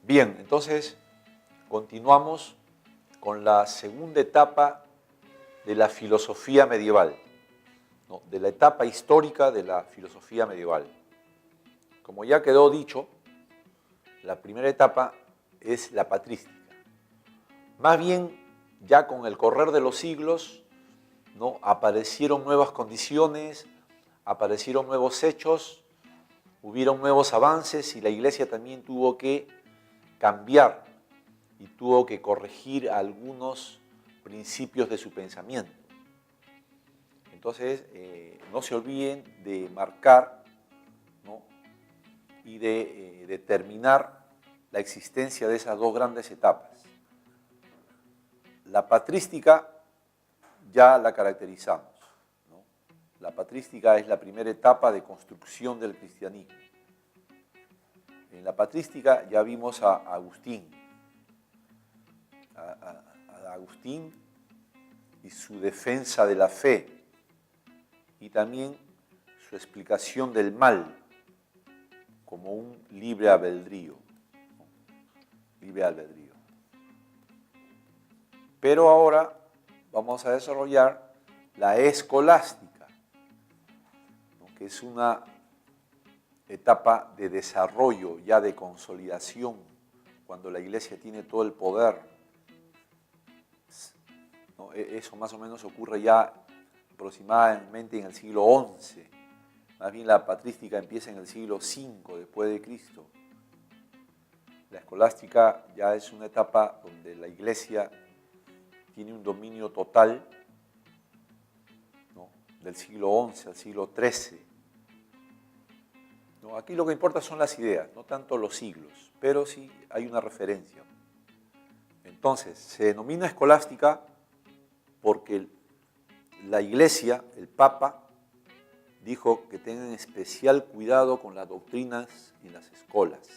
Bien, entonces continuamos con la segunda etapa de la filosofía medieval, ¿no? De la etapa histórica de la filosofía medieval. Como ya quedó dicho, la primera etapa es la patrística. Más bien, ya con el correr de los siglos, ¿no? Aparecieron nuevas condiciones, aparecieron nuevos hechos, hubieron nuevos avances y la Iglesia también tuvo que cambiar y tuvo que corregir algunos principios de su pensamiento. Entonces, no se olviden de marcar, ¿no? Y de determinar la existencia de esas dos grandes etapas. La patrística ya la caracterizamos, ¿no? La patrística es la primera etapa de construcción del cristianismo. En la patrística ya vimos a Agustín, a Agustín y su defensa de la fe y también su explicación del mal como un libre albedrío, ¿no? Libre albedrío. Pero ahora vamos a desarrollar la escolástica, ¿no? Que es una etapa de desarrollo, ya de consolidación, cuando la Iglesia tiene todo el poder, ¿no? Eso más o menos ocurre ya aproximadamente en el siglo XI. Más bien la patrística empieza en el siglo V después de Cristo. La escolástica ya es una etapa donde la Iglesia tiene un dominio total, ¿no? Del siglo XI al siglo XIII. ¿No? Aquí lo que importa son las ideas, no tanto los siglos, pero sí hay una referencia. Entonces, se denomina escolástica porque la Iglesia, el Papa, dijo que tengan especial cuidado con las doctrinas y las escolas.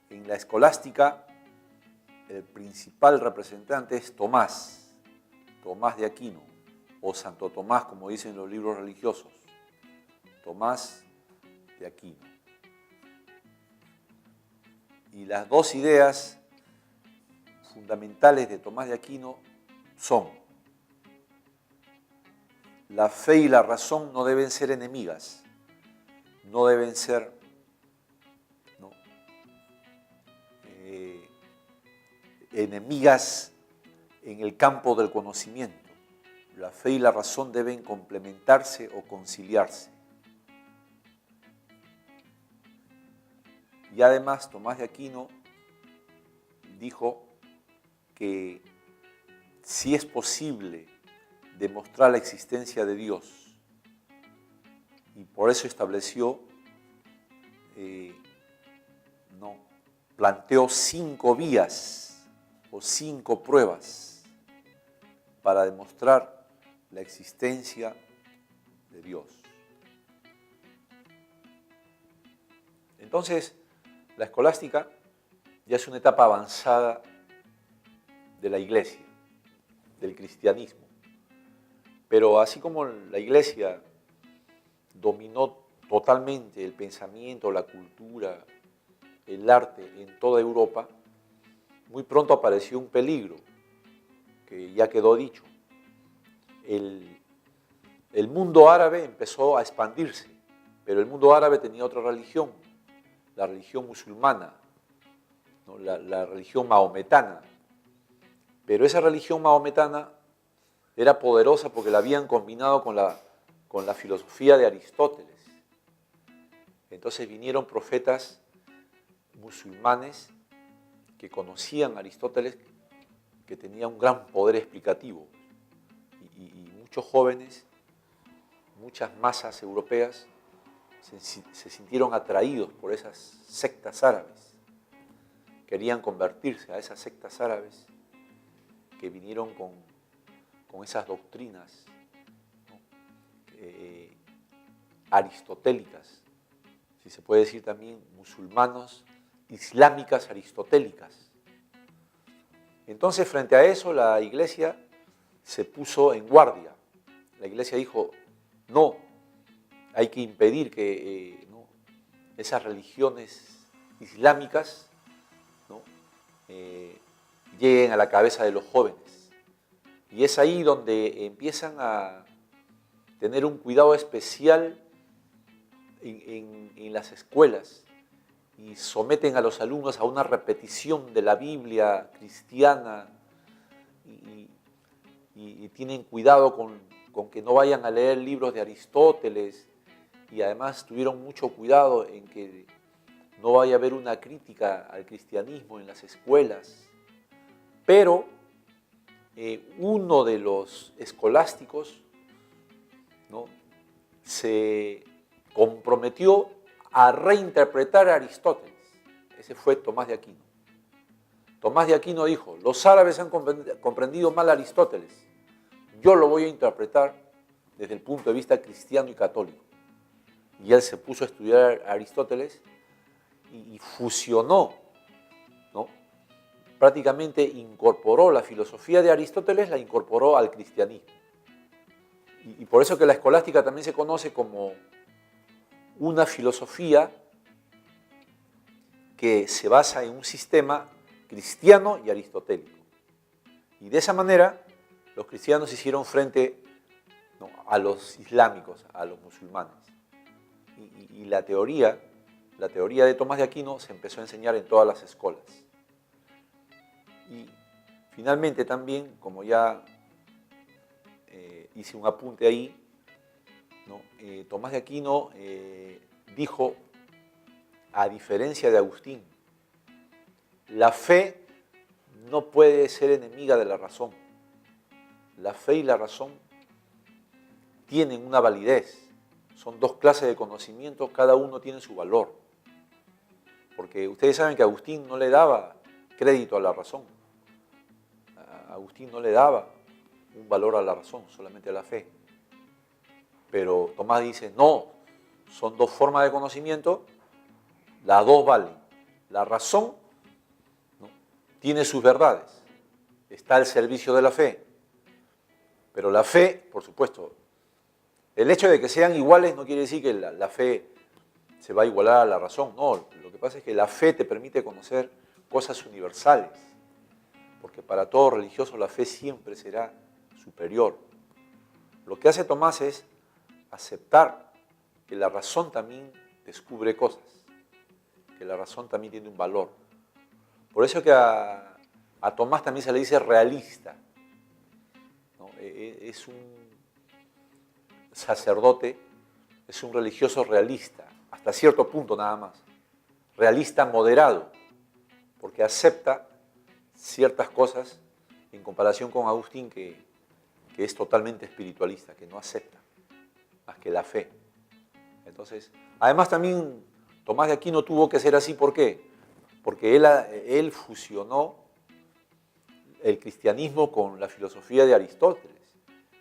En la escolástica, el principal representante es Tomás de Aquino, o Santo Tomás, como dicen los libros religiosos, Tomás de Aquino. Y las dos ideas fundamentales de Tomás de Aquino son: la fe y la razón no deben ser enemigas, no deben ser, ¿no? Enemigas en el campo del conocimiento. La fe y la razón deben complementarse o conciliarse. Y además Tomás de Aquino dijo que si es posible demostrar la existencia de Dios, y por eso estableció, planteó 5 vías o 5 pruebas para demostrar la existencia de Dios. Entonces, la escolástica ya es una etapa avanzada de la Iglesia, del cristianismo. Pero así como la Iglesia dominó totalmente el pensamiento, la cultura, el arte en toda Europa, muy pronto apareció un peligro, que ya quedó dicho. El mundo árabe empezó a expandirse, pero el mundo árabe tenía otra religión, la religión musulmana, ¿no? La religión mahometana. Pero esa religión mahometana era poderosa porque la habían combinado con la filosofía de Aristóteles. Entonces vinieron profetas musulmanes que conocían a Aristóteles, que tenía un gran poder explicativo. Y muchos jóvenes, muchas masas europeas se sintieron atraídos por esas sectas árabes. Querían convertirse a esas sectas árabes que vinieron con esas doctrinas, ¿no? Aristotélicas, si se puede decir también musulmanos, islámicas aristotélicas. Entonces, frente a eso, la Iglesia se puso en guardia. La Iglesia dijo: no, hay que impedir que esas religiones islámicas, ¿no? Lleguen a la cabeza de los jóvenes. Y es ahí donde empiezan a tener un cuidado especial en las escuelas y someten a los alumnos a una repetición de la Biblia cristiana y tienen cuidado con que no vayan a leer libros de Aristóteles, y además tuvieron mucho cuidado en que no vaya a haber una crítica al cristianismo en las escuelas. Pero uno de los escolásticos, ¿no?, se comprometió a reinterpretar a Aristóteles. Ese fue Tomás de Aquino. Tomás de Aquino dijo: los árabes han comprendido mal a Aristóteles, yo lo voy a interpretar desde el punto de vista cristiano y católico. Y él se puso a estudiar a Aristóteles y fusionó, ¿no?, prácticamente incorporó la filosofía de Aristóteles, la incorporó al cristianismo. Y por eso que la escolástica también se conoce como una filosofía que se basa en un sistema cristiano y aristotélico. Y de esa manera los cristianos hicieron frente, ¿no?, a los islámicos, a los musulmanes. Y la teoría de Tomás de Aquino se empezó a enseñar en todas las escuelas. Y finalmente también, como ya hice un apunte ahí, ¿no?, Tomás de Aquino dijo, a diferencia de Agustín, la fe no puede ser enemiga de la razón. La fe y la razón tienen una validez. Son dos clases de conocimiento, cada uno tiene su valor. Porque ustedes saben que Agustín no le daba crédito a la razón. Agustín no le daba un valor a la razón, solamente a la fe. Pero Tomás dice, no, son dos formas de conocimiento, las dos valen. La razón, ¿no?, tiene sus verdades, está al servicio de la fe. Pero la fe, por supuesto, el hecho de que sean iguales no quiere decir que la fe se va a igualar a la razón. No, lo que pasa es que la fe te permite conocer cosas universales, porque para todo religioso la fe siempre será superior. Lo que hace Tomás es aceptar que la razón también descubre cosas, que la razón también tiene un valor. Por eso que a Tomás también se le dice realista, ¿no? Es un sacerdote, es un religioso realista, hasta cierto punto nada más. Realista moderado, porque acepta ciertas cosas en comparación con Agustín, que es totalmente espiritualista, que no acepta más que la fe. Entonces, además también Tomás de Aquino tuvo que ser así, ¿por qué? Porque él fusionó el cristianismo con la filosofía de Aristóteles,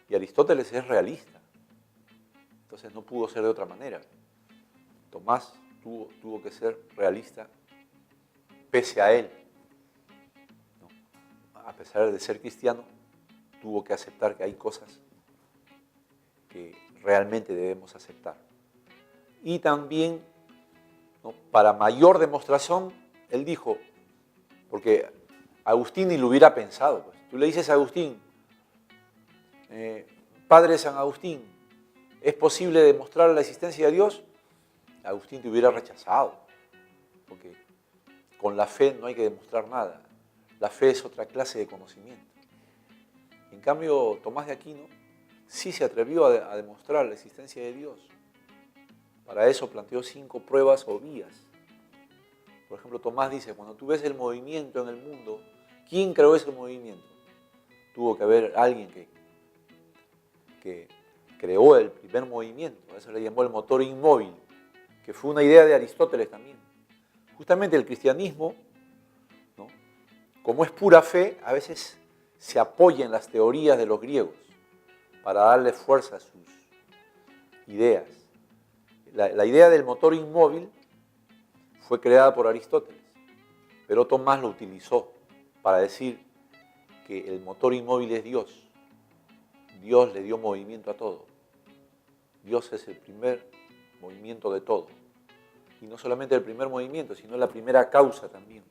y Aristóteles es realista, entonces no pudo ser de otra manera. Tomás tuvo que ser realista pese a él, ¿no? A pesar de ser cristiano, tuvo que aceptar que hay cosas que realmente debemos aceptar. Y también, ¿no?, para mayor demostración, él dijo, porque Agustín ni lo hubiera pensado, pues. Tú le dices a Agustín, Padre San Agustín, ¿es posible demostrar la existencia de Dios? Agustín te hubiera rechazado, porque con la fe no hay que demostrar nada. La fe es otra clase de conocimiento. En cambio, Tomás de Aquino sí se atrevió a demostrar la existencia de Dios. Para eso planteó 5 pruebas o vías. Por ejemplo, Tomás dice, cuando tú ves el movimiento en el mundo, ¿quién creó ese movimiento? Tuvo que haber alguien que creó el primer movimiento. A eso le llamó el motor inmóvil, que fue una idea de Aristóteles también. Justamente el cristianismo, ¿no?, como es pura fe, a veces se apoya en las teorías de los griegos para darle fuerza a sus ideas. La idea del motor inmóvil fue creada por Aristóteles, pero Tomás lo utilizó para decir que el motor inmóvil es Dios. Dios le dio movimiento a todo. Dios es el primer movimiento de todo. y no solamente el primer movimiento, sino la primera causa también.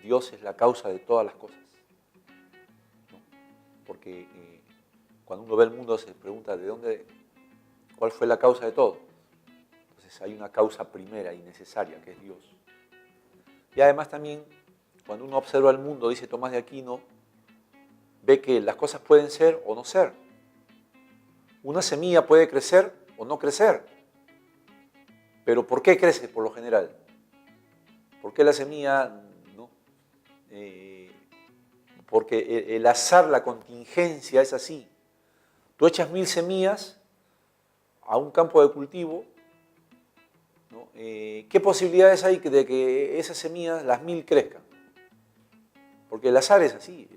Dios es la causa de todas las cosas, ¿no? Porque cuando uno ve el mundo se pregunta cuál fue la causa de todo. Entonces hay una causa primera y necesaria, que es Dios. Y además también, cuando uno observa el mundo, dice Tomás de Aquino, ve que las cosas pueden ser o no ser. Una semilla puede crecer o no crecer. Pero ¿por qué crece por lo general? ¿Por qué la semilla no? Porque el azar, la contingencia es así. Tú echas 1000 semillas a un campo de cultivo, ¿no? ¿Qué posibilidades hay de que esas semillas, las 1000, crezcan? Porque el azar es así.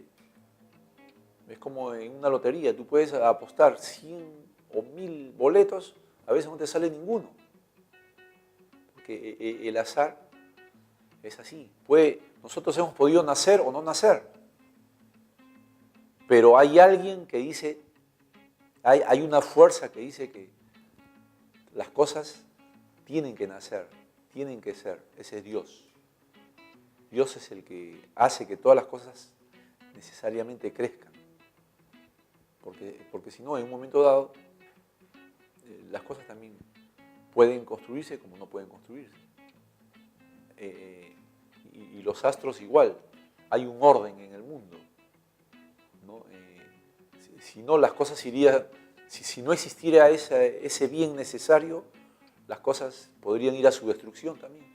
Es como en una lotería, tú puedes apostar 100 o 1000 boletos, a veces no te sale ninguno. Porque el azar es así. Nosotros hemos podido nacer o no nacer, pero hay alguien que dice, hay una fuerza que dice que las cosas tienen que nacer, tienen que ser. Ese es Dios. Dios es el que hace que todas las cosas necesariamente crezcan. Porque si no, en un momento dado, las cosas también pueden construirse como no pueden construirse. Y los astros igual. Hay un orden en el mundo, ¿no? Si no, las cosas irían... Si no existiera ese bien necesario, las cosas podrían ir a su destrucción también.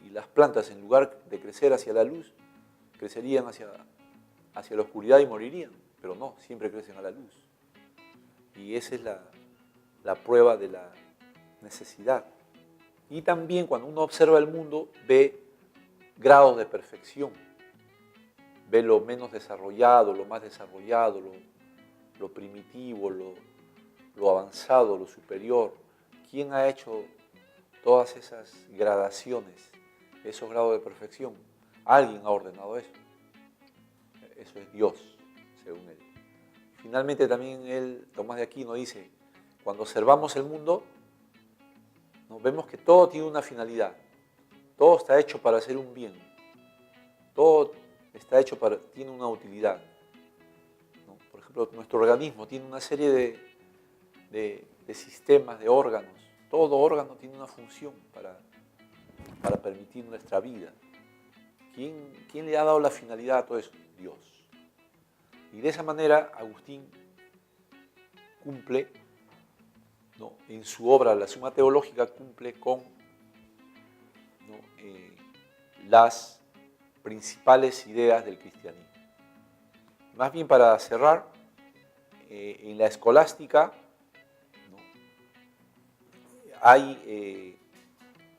Y las plantas, en lugar de crecer hacia la luz, crecerían hacia la oscuridad y morirían. Pero no, siempre crecen a la luz. Y esa es la prueba de la necesidad. Y también cuando uno observa el mundo, ve grados de perfección. Ve lo menos desarrollado, lo más desarrollado, lo primitivo, lo avanzado, lo superior. ¿Quién ha hecho todas esas gradaciones, esos grados de perfección? Alguien ha ordenado eso. Eso es Dios, según él. Finalmente también Tomás de Aquino dice, cuando observamos el mundo, ¿no? Vemos que todo tiene una finalidad. Todo está hecho para hacer un bien. Todo está hecho tiene una utilidad, ¿no? Por ejemplo, nuestro organismo tiene una serie de sistemas, de órganos. Todo órgano tiene una función para permitir nuestra vida. ¿Quién le ha dado la finalidad a todo eso? Dios. Y de esa manera Agustín cumple, ¿no? En su obra, la Suma Teológica, cumple con, ¿no? Las principales ideas del cristianismo. Más bien, para cerrar, en la escolástica, ¿no? Hay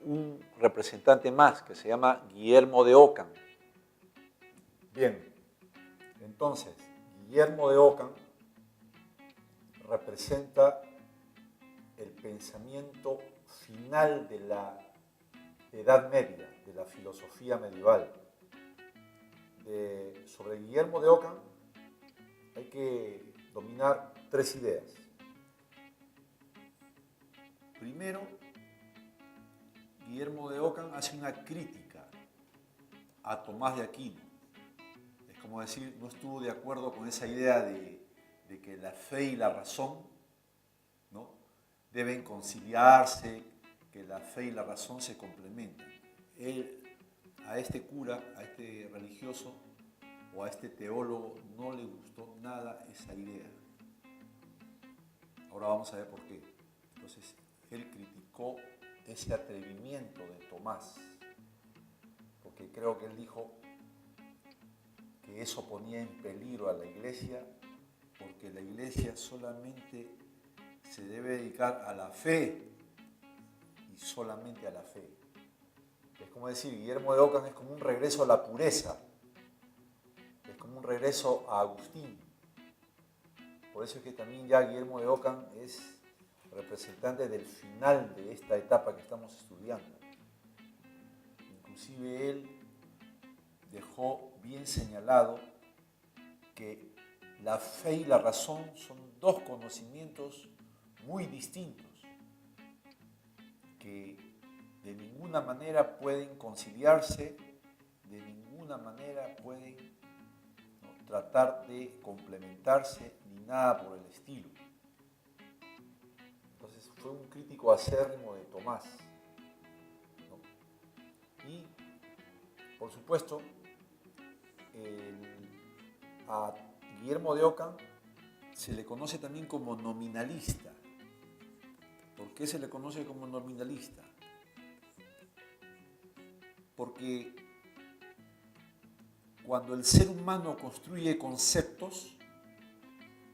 un representante más que se llama Guillermo de Ockham. Bien, entonces, Guillermo de Ockham representa el pensamiento final de la Edad Media, de la filosofía medieval. Sobre Guillermo de Ockham hay que dominar 3 ideas. Primero, Guillermo de Ockham hace una crítica a Tomás de Aquino. Es como decir, no estuvo de acuerdo con esa idea de que la fe y la razón, ¿no?, deben conciliarse, que la fe y la razón se complementan. A este cura, a este religioso o a este teólogo no le gustó nada esa idea. Ahora vamos a ver por qué. Entonces, él criticó ese atrevimiento de Tomás, porque creo que él dijo que eso ponía en peligro a la iglesia, porque la iglesia solamente se debe dedicar a la fe y solamente a la fe. Es como decir, Guillermo de Ockham es como un regreso a la pureza, es como un regreso a Agustín. Por eso es que también ya Guillermo de Ockham es representante del final de esta etapa que estamos estudiando. Inclusive él dejó bien señalado que la fe y la razón son 2 conocimientos muy distintos. que de ninguna manera pueden conciliarse, de ninguna manera pueden, ¿no?, tratar de complementarse ni nada por el estilo. Entonces fue un crítico acérrimo de Tomás, ¿no? Y, por supuesto, a Guillermo de Ockham se le conoce también como nominalista. ¿Por qué se le conoce como nominalista? Porque cuando el ser humano construye conceptos,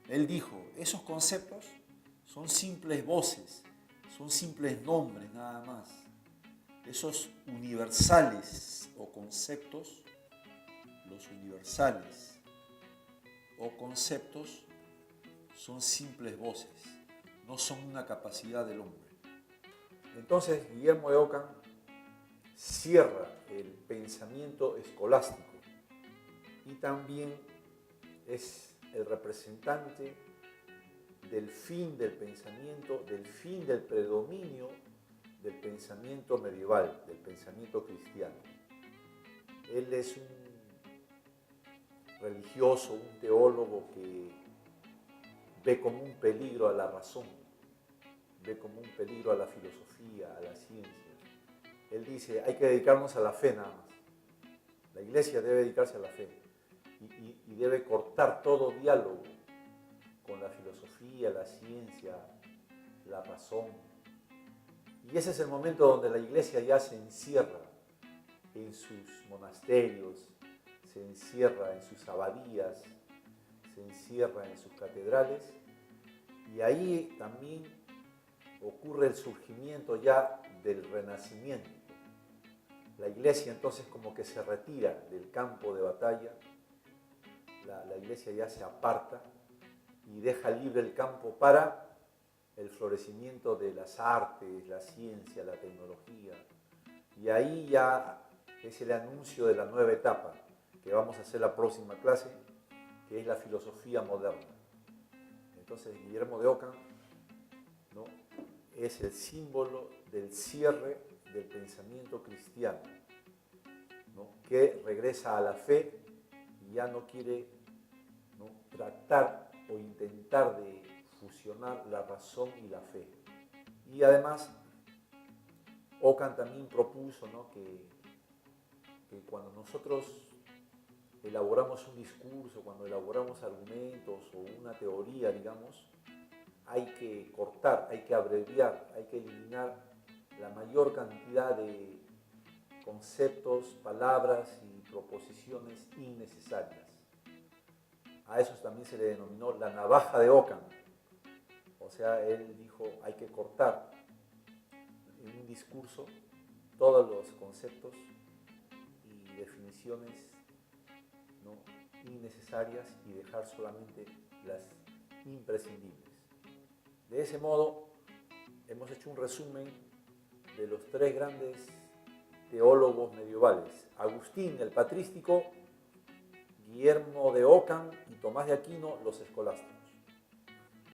él dijo, esos conceptos son simples voces, son simples nombres nada más. Esos universales o conceptos, los universales o conceptos son simples voces, no son una capacidad del hombre. Entonces Guillermo de Ockham cierra el pensamiento escolástico y también es el representante del fin del pensamiento, del fin del predominio del pensamiento medieval, del pensamiento cristiano. Él es un religioso, un teólogo que ve como un peligro a la razón, ve como un peligro a la filosofía, a la ciencia. Él dice, hay que dedicarnos a la fe nada más. La iglesia debe dedicarse a la fe y debe cortar todo diálogo con la filosofía, la ciencia, la razón. Y ese es el momento donde la iglesia ya se encierra en sus monasterios, se encierra en sus abadías, se encierra en sus catedrales, y ahí también ocurre el surgimiento ya del Renacimiento. La iglesia entonces como que se retira del campo de batalla, la iglesia ya se aparta y deja libre el campo para el florecimiento de las artes, la ciencia, la tecnología. Y ahí ya es el anuncio de la nueva etapa que vamos a hacer la próxima clase, que es la filosofía moderna. Entonces Guillermo de Ockham, ¿no?, es el símbolo del cierre del pensamiento cristiano, ¿no?, que regresa a la fe y ya no quiere, ¿no?, tratar o intentar de fusionar la razón y la fe. Y además, Ockham también propuso, ¿no?, que cuando nosotros elaboramos un discurso, cuando elaboramos argumentos o una teoría, digamos, hay que cortar, hay que abreviar, hay que eliminar la mayor cantidad de conceptos, palabras y proposiciones innecesarias. A eso también se le denominó la navaja de Ockham. O sea, él dijo, hay que cortar en un discurso todos los conceptos y definiciones, ¿no?, innecesarias y dejar solamente las imprescindibles. De ese modo, hemos hecho un resumen de los tres grandes teólogos medievales: Agustín, el patrístico; Guillermo de Ockham y Tomás de Aquino, los escolásticos.